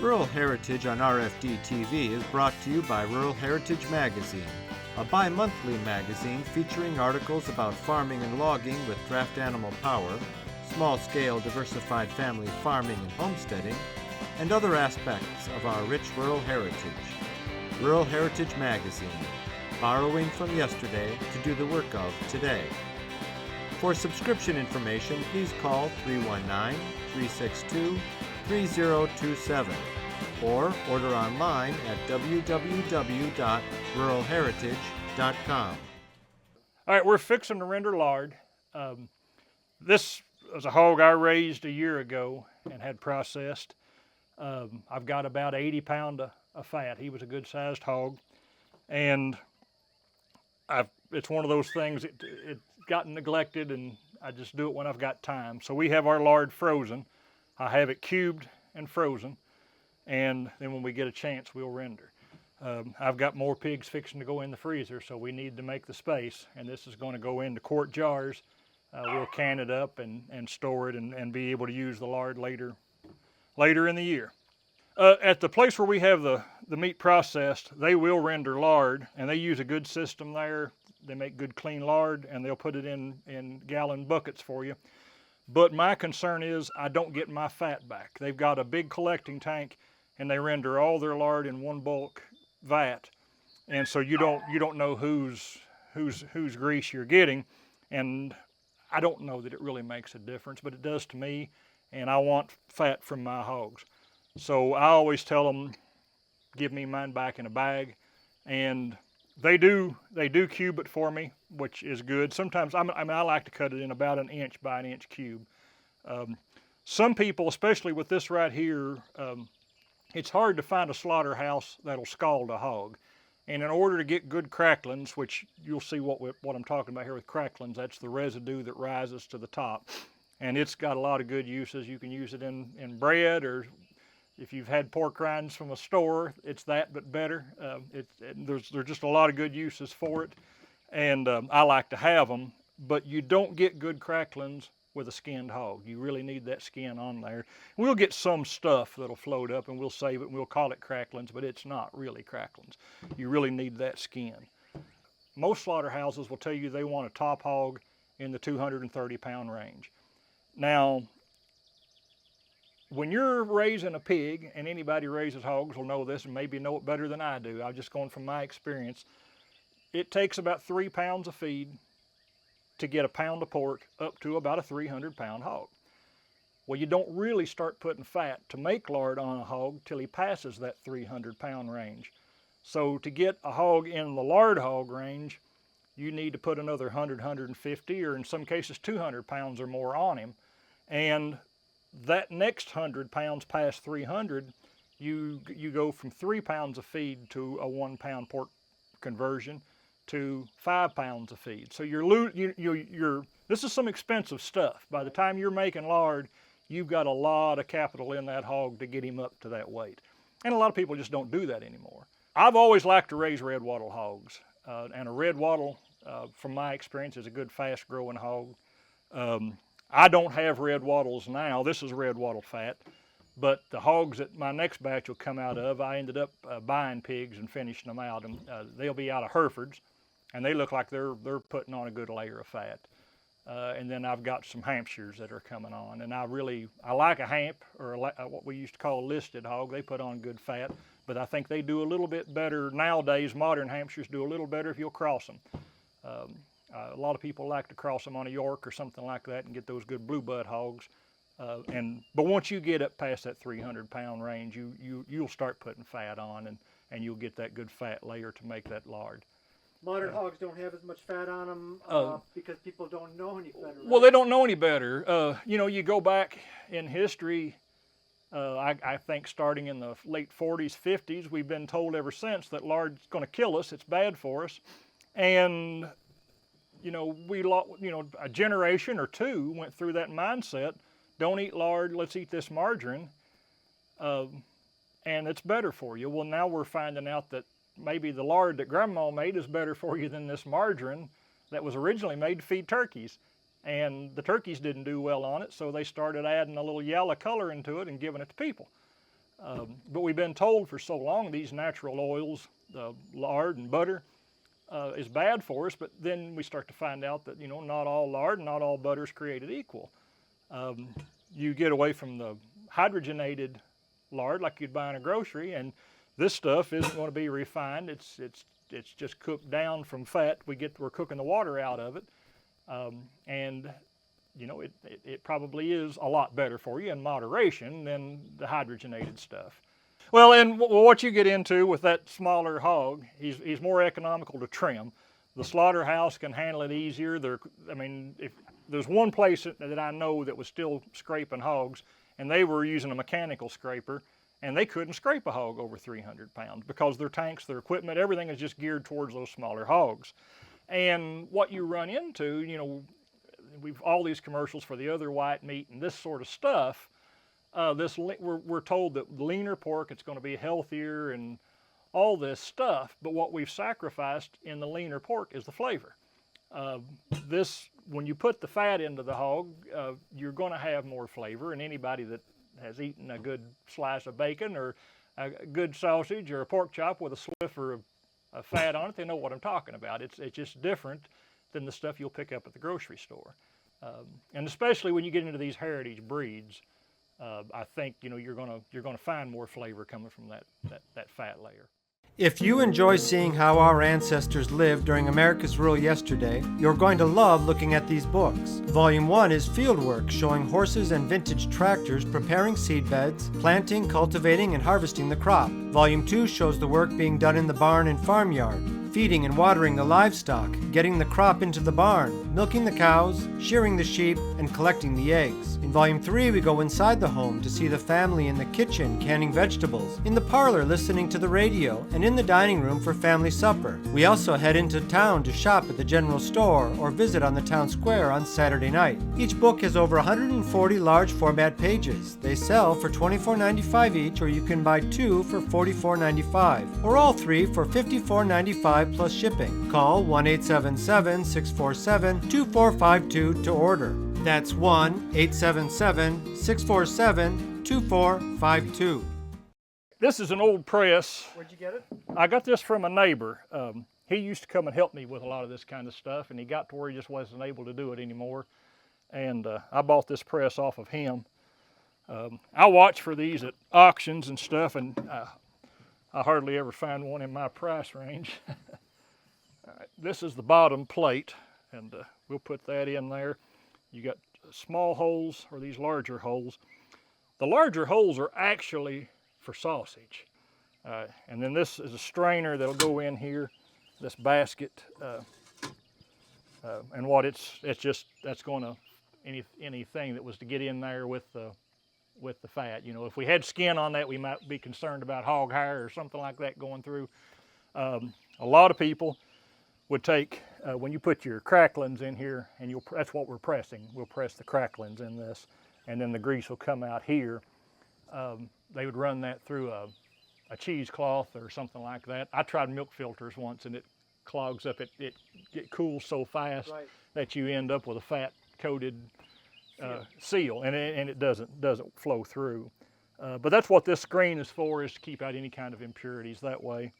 Rural Heritage on RFD TV is brought to you by Rural Heritage Magazine, a bi-monthly magazine featuring articles about farming and logging with draft animal power, small-scale diversified family farming and homesteading, and other aspects of our rich rural heritage. Rural Heritage Magazine, borrowing from yesterday to do the work of today. For subscription information, please call 319-362-3027 or order online at www.ruralheritage.com. All right, we're fixing to render lard. This was a hog I raised a year ago and had processed. I've got about 80 pounds of fat. He was a good sized hog. And it's one of those things, it's gotten neglected and I just do it when I've got time. So we have our lard frozen. I have it cubed and frozen. And then when we get a chance, we'll render. I've got more pigs fixing to go in the freezer, so we need to make the space. And this is going to go into quart jars. We'll can it up and store it and be able to use the lard later in the year. At the place where we have the meat processed, they will render lard, and they use a good system there. They make good clean lard, and they'll put it in gallon buckets for you. But my concern is I don't get my fat back. They've got a big collecting tank, and they render all their lard in one bulk vat, and so you don't know whose grease you're getting, and I don't know that it really makes a difference, but it does to me, and I want fat from my hogs. So I always tell them, give me mine back in a bag, and they do cube it for me, which is good. Sometimes I like to cut it in about 1 inch by 1 inch cube. Some people, especially with this right here, it's hard to find a slaughterhouse that'll scald a hog. And in order to get good cracklings, which you'll see what I'm talking about here with cracklings, that's the residue that rises to the top. And it's got a lot of good uses. You can use it in bread, or if you've had pork rinds from a store, it's that but better. There's just a lot of good uses for it. And I like to have them, but you don't get good cracklings with a skinned hog. You really need that skin on there. We'll get some stuff that'll float up and we'll save it and we'll call it cracklings, but it's not really cracklings. You really need that skin. Most slaughterhouses will tell you they want a top hog in the 230 pound range. Now, when you're raising a pig, and anybody who raises hogs will know this and maybe know it better than I do, I'm just going from my experience, it takes about 3 pounds of feed to get a pound of pork up to about a 300 pound hog. Well, you don't really start putting fat to make lard on a hog till he passes that 300 pound range. So to get a hog in the lard hog range, you need to put another 100, 150, or in some cases 200 pounds or more on him. And that next 100 pounds past 300, you go from 3 pounds of feed to a 1 pound pork conversion to 5 pounds of feed. So this is some expensive stuff. By the time you're making lard, you've got a lot of capital in that hog to get him up to that weight. And a lot of people just don't do that anymore. I've always liked to raise red wattle hogs. And a red wattle, from my experience, is a good fast growing hog. I don't have red wattles now. This is red wattle fat. But the hogs that my next batch will come out of, I ended up buying pigs and finishing them out. And they'll be out of Herefords, and they look like they're putting on a good layer of fat. And then I've got some Hampshires that are coming on. And I like a hamp, or what we used to call a listed hog. They put on good fat, but I think they do a little bit better nowadays. Modern Hampshires do a little better if you'll cross them. A lot of people like to cross them on a York or something like that and get those good blue bud hogs. But once you get up past that 300 pound range, you'll start putting fat on, and you'll get that good fat layer to make that lard. Modern hogs don't have as much fat on them because people don't know any better. Right? Well, they don't know any better. You go back in history, I think starting in the late 40s, 50s, we've been told ever since that lard's going to kill us, it's bad for us. And, a generation or two went through that mindset, don't eat lard, let's eat this margarine, and it's better for you. Well, now we're finding out that maybe the lard that Grandma made is better for you than this margarine that was originally made to feed turkeys. And the turkeys didn't do well on it, so they started adding a little yellow color into it and giving it to people. But we've been told for so long these natural oils, lard and butter, is bad for us, but then we start to find out that, you know, not all lard and not all butter is created equal. You get away from the hydrogenated lard like you'd buy in a grocery, and this stuff isn't going to be refined. It's just cooked down from fat. We're cooking the water out of it, and you know, it probably is a lot better for you in moderation than the hydrogenated stuff. Well, and what you get into with that smaller hog, he's more economical to trim. The slaughterhouse can handle it easier. If there's one place that I know that was still scraping hogs, and they were using a mechanical scraper, and they couldn't scrape a hog over 300 pounds because their tanks, their equipment, everything is just geared towards those smaller hogs. And what you run into, you know, we've all these commercials for the other white meat and this sort of stuff. We're told that leaner pork, it's going to be healthier and all this stuff, but what we've sacrificed in the leaner pork is the flavor. When you put the fat into the hog, you're going to have more flavor, and anybody that has eaten a good slice of bacon or a good sausage or a pork chop with a sliver of fat on it, they know what I'm talking about. It's just different than the stuff you'll pick up at the grocery store. And especially when you get into these heritage breeds, I think, you know, you're gonna find more flavor coming from that fat layer. If you enjoy seeing how our ancestors lived during America's rule yesterday, you're going to love looking at these books. Volume 1 is Fieldwork, showing horses and vintage tractors preparing seed beds, planting, cultivating, and harvesting the crop. Volume 2 shows the work being done in the barn and farmyard, feeding and watering the livestock, getting the crop into the barn, milking the cows, shearing the sheep, and collecting the eggs. In Volume 3, we go inside the home to see the family in the kitchen canning vegetables, in the parlor listening to the radio, and in the dining room for family supper. We also head into town to shop at the general store or visit on the town square on Saturday night. Each book has over 140 large format pages. They sell for $24.95 each, or you can buy 2 for $44.95, or all 3 for $54.95 plus shipping. Call 1-877-647-2452 to order. That's 1-877-647-2452. This is an old press. Where'd you get it? I got this from a neighbor. He used to come and help me with a lot of this kind of stuff, and he got to where he just wasn't able to do it anymore. And I bought this press off of him. I watch for these at auctions and stuff, and I hardly ever find one in my price range. All right, this is the bottom plate, and we'll put that in there. You got small holes or these larger holes. The larger holes are actually for sausage. And then this is a strainer that'll go in here, this basket. And what that's going to, anything that was to get in there with the fat. You know, if we had skin on that, we might be concerned about hog hair or something like that going through. A lot of people would take, when you put your cracklings in here, and that's what we're pressing. We'll press the cracklings in this, and then the grease will come out here. They would run that through a cheesecloth or something like that. I tried milk filters once, and it clogs up. It cools so fast that you end up with a fat-coated seal, and it doesn't flow through. But that's what this screen is for, is to keep out any kind of impurities that way.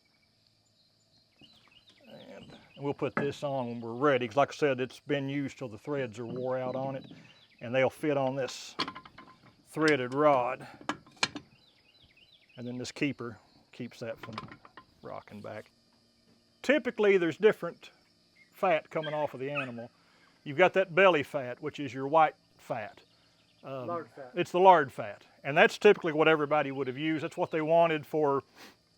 And we'll put this on when we're ready, because like I said, it's been used till the threads are wore out on it, and they'll fit on this threaded rod. And then this keeper keeps that from rocking back. Typically, there's different fat coming off of the animal. You've got that belly fat, which is your white fat. Lard fat. It's the lard fat, and that's typically what everybody would have used. That's what they wanted for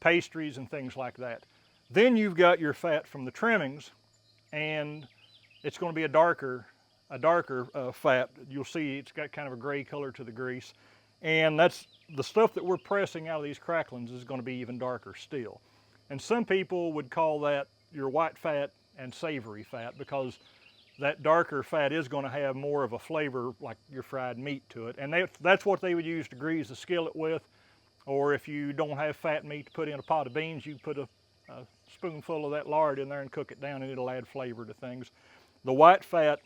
pastries and things like that. Then you've got your fat from the trimmings, and it's going to be a darker fat. You'll see it's got kind of a gray color to the grease, and that's the stuff that we're pressing out of these cracklings is going to be even darker still. And some people would call that your white fat and savory fat, because that darker fat is going to have more of a flavor like your fried meat to it, and that's what they would use to grease the skillet with. Or if you don't have fat meat to put in a pot of beans, you put a spoonful of that lard in there and cook it down, and it'll add flavor to things. The white fat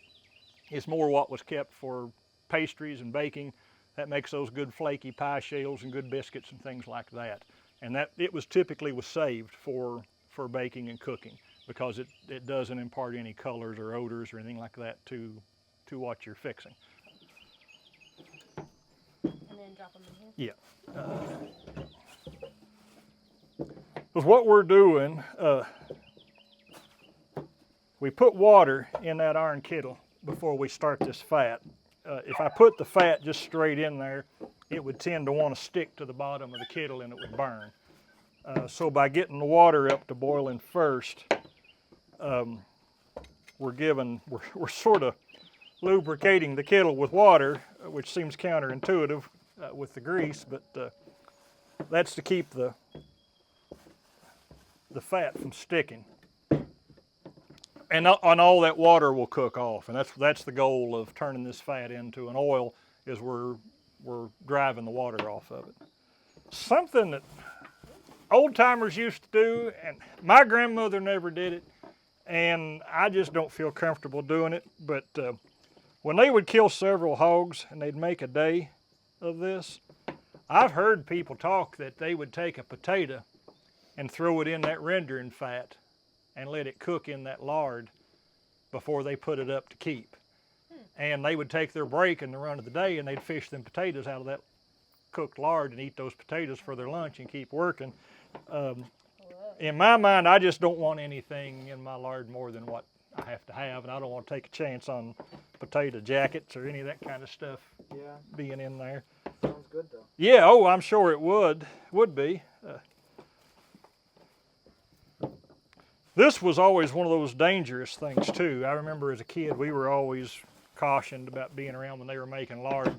is more what was kept for pastries and baking. That makes those good flaky pie shells and good biscuits and things like that. And that it was typically saved for baking and cooking because it doesn't impart any colors or odors or anything like that to what you're fixing. And then drop them in here? Yeah. Because what we're doing, we put water in that iron kettle before we start this fat. If I put the fat just straight in there, it would tend to want to stick to the bottom of the kettle and it would burn. So by getting the water up to boiling first, we're sort of lubricating the kettle with water, which seems counterintuitive with the grease, but that's to keep the fat from sticking. And all that water will cook off, and that's the goal of turning this fat into an oil, is we're driving the water off of it. Something that old timers used to do, and my grandmother never did it, and I just don't feel comfortable doing it, but when they would kill several hogs and they'd make a day of this, I've heard people talk that they would take a potato and throw it in that rendering fat and let it cook in that lard before they put it up to keep. And they would take their break in the run of the day and they'd fish them potatoes out of that cooked lard and eat those potatoes for their lunch and keep working. In my mind, I just don't want anything in my lard more than what I have to have, and I don't want to take a chance on potato jackets or any of that kind of stuff being in there. Sounds good though. Yeah, oh, I'm sure it would be. This was always one of those dangerous things too. I remember as a kid, we were always cautioned about being around when they were making lard.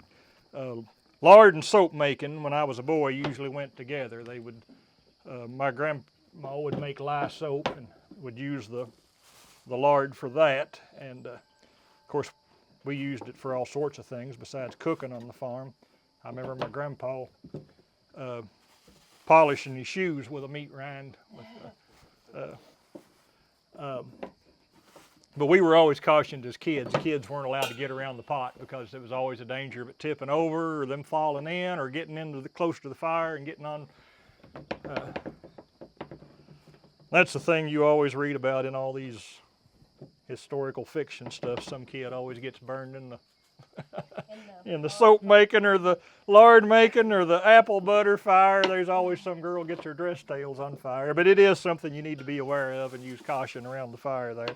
Lard and soap making, when I was a boy, usually went together. They would, my grandma would make lye soap and would use the lard for that. And of course, we used it for all sorts of things besides cooking on the farm. I remember my grandpa polishing his shoes with a meat rind. But we were always cautioned as kids. Kids weren't allowed to get around the pot because there was always a danger of it tipping over or them falling in or getting into close to the fire and getting on. That's the thing you always read about in all these historical fiction stuff. Some kid always gets burned in the soap making or the lard making or the apple butter fire. There's always some girl gets her dress tails on fire. But it is something you need to be aware of and use caution around the fire there.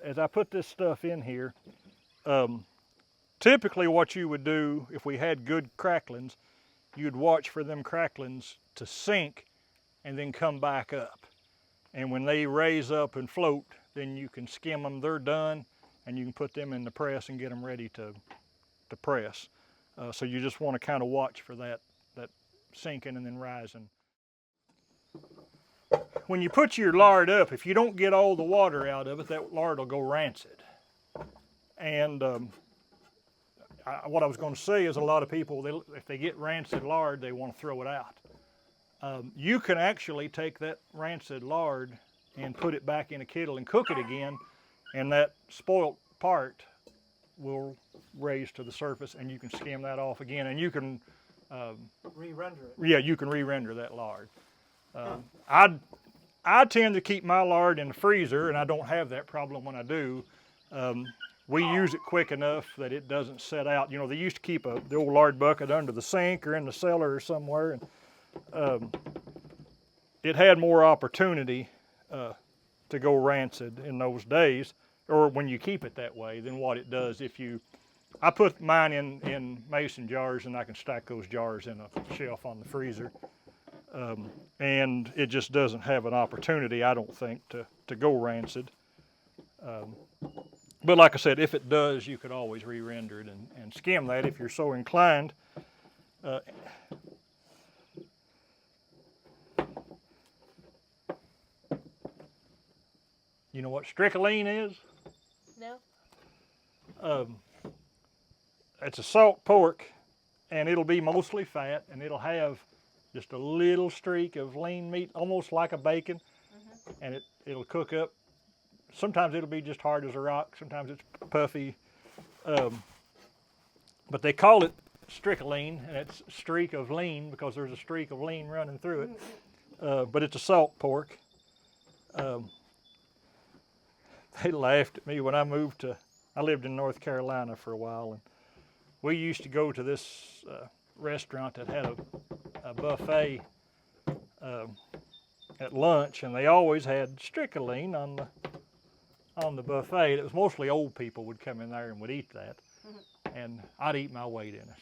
As I put this stuff in here, typically what you would do if we had good cracklings, you'd watch for them cracklings to sink and then come back up. And when they raise up and float, then you can skim them, they're done, and you can put them in the press and get them ready to press. So you just want to kind of watch for that sinking and then rising. When you put your lard up, if you don't get all the water out of it, that lard will go rancid. And what I was going to say is a lot of people, if they get rancid lard, they want to throw it out. You can actually take that rancid lard and put it back in a kettle and cook it again, and that spoiled part will raise to the surface and you can skim that off again, and you can Re-render it. Yeah, you can re-render that lard. I tend to keep my lard in the freezer, and I don't have that problem when I do. We use it quick enough that it doesn't set out. You know, they used to keep the old lard bucket under the sink or in the cellar or somewhere, and it had more opportunity to go rancid in those days, or when you keep it that way, than what it does if you. I put mine in mason jars, and I can stack those jars in a shelf on the freezer. And it just doesn't have an opportunity, I don't think, to go rancid. But like I said, if it does, you could always re-render it and skim that if you're so inclined. You know what strychnine is? No. It's a salt pork, and it'll be mostly fat, and it'll have just a little streak of lean meat, almost like a bacon, and it'll cook up sometimes it'll be just hard as a rock, sometimes it's puffy. But they call it strickling, and it's streak of lean because there's a streak of lean running through it. But it's a salt pork. They laughed at me when I lived in North Carolina for a while, and we used to go to this restaurant that had a buffet at lunch, and they always had strickling on the buffet. It was mostly old people would come in there and would eat that, and I'd eat my weight in it.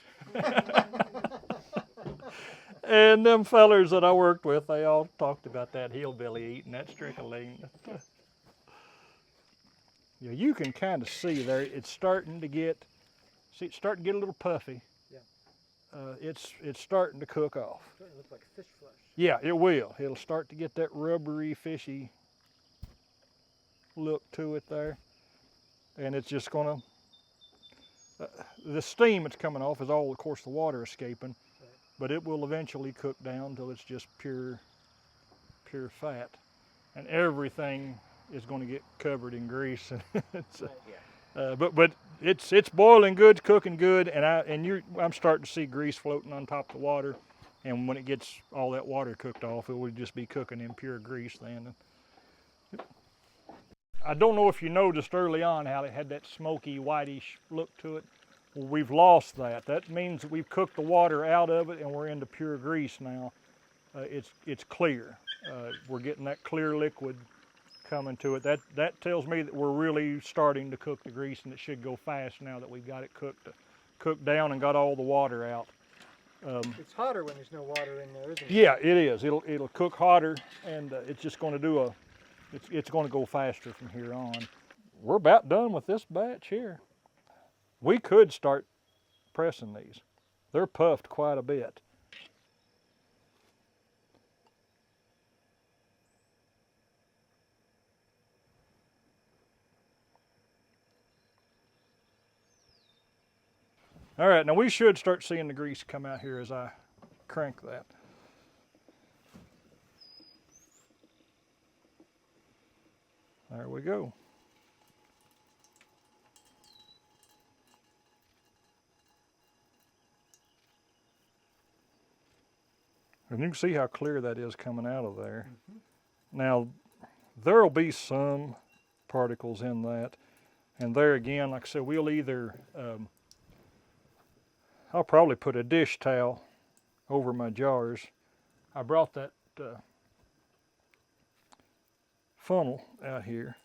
And them fellers that I worked with, they all talked about that hillbilly eating that strickling. Yeah, you can kind of see there, it's starting to get a little puffy. Yeah. It's starting to cook off. It's starting to look like fish flesh. Yeah, it will. It'll start to get that rubbery, fishy look to it there. And it's just gonna, the steam that's coming off is all, of course, the water escaping, right. But it will eventually cook down until it's just pure fat. And everything is going to get covered in grease. But it's boiling good, it's cooking good, and I'm starting to see grease floating on top of the water. And when it gets all that water cooked off, it will just be cooking in pure grease then. I don't know if you noticed early on how it had that smoky, whitish look to it. Well, we've lost that. That means that we've cooked the water out of it and we're into pure grease now. It's clear. We're getting that clear liquid coming to it. That tells me that we're really starting to cook the grease, and it should go fast now that we've got it cooked down and got all the water out. It's hotter when there's no water in there, isn't it? Yeah, it is. It'll cook hotter, and it's just going to it's going to go faster from here on. We're about done with this batch here. We could start pressing these. They're puffed quite a bit. All right, now we should start seeing the grease come out here as I crank that. There we go. And you can see how clear that is coming out of there. Mm-hmm. Now, there'll be some particles in that. And there again, like I said, we'll either, I'll probably put a dish towel over my jars. I brought that funnel out here.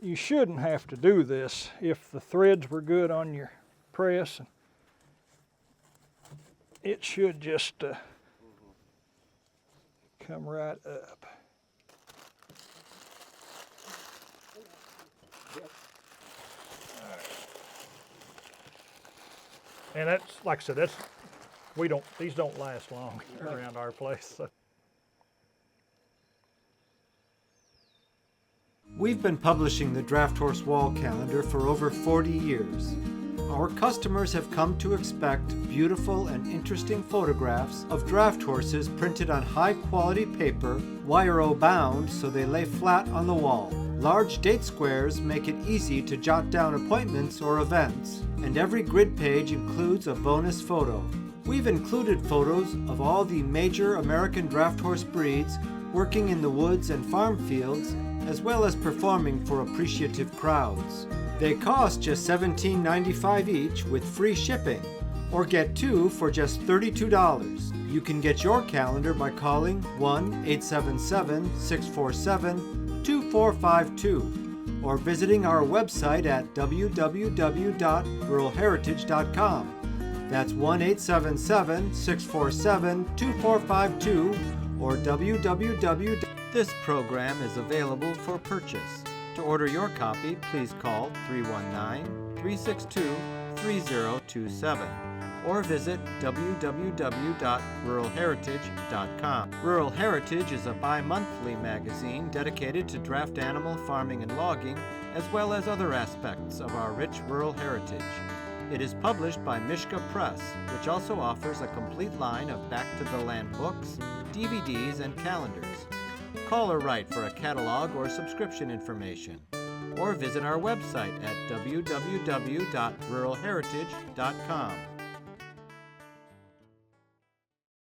You shouldn't have to do this if the threads were good on your press. It should just come right up. And that's, like I said, these don't last long around our place. So. We've been publishing the Draft Horse Wall Calendar for over 40 years. Our customers have come to expect beautiful and interesting photographs of draft horses printed on high-quality paper, wire-o bound so they lay flat on the wall. Large date squares make it easy to jot down appointments or events, and every grid page includes a bonus photo. We've included photos of all the major American draft horse breeds working in the woods and farm fields, as well as performing for appreciative crowds. They cost just $17.95 each with free shipping, or get 2 for just $32. You can get your calendar by calling 1-877-647-2452 or visiting our website at www.ruralheritage.com. That's 1-877-647-2452 or www. This program is available for purchase. To order your copy, please call 319-362-3027 or visit www.ruralheritage.com. Rural Heritage is a bi-monthly magazine dedicated to draft animal farming and logging, as well as other aspects of our rich rural heritage. It is published by Mishka Press, which also offers a complete line of Back to the Land books, DVDs, and calendars. Call or write for a catalog or subscription information, or visit our website at www.ruralheritage.com.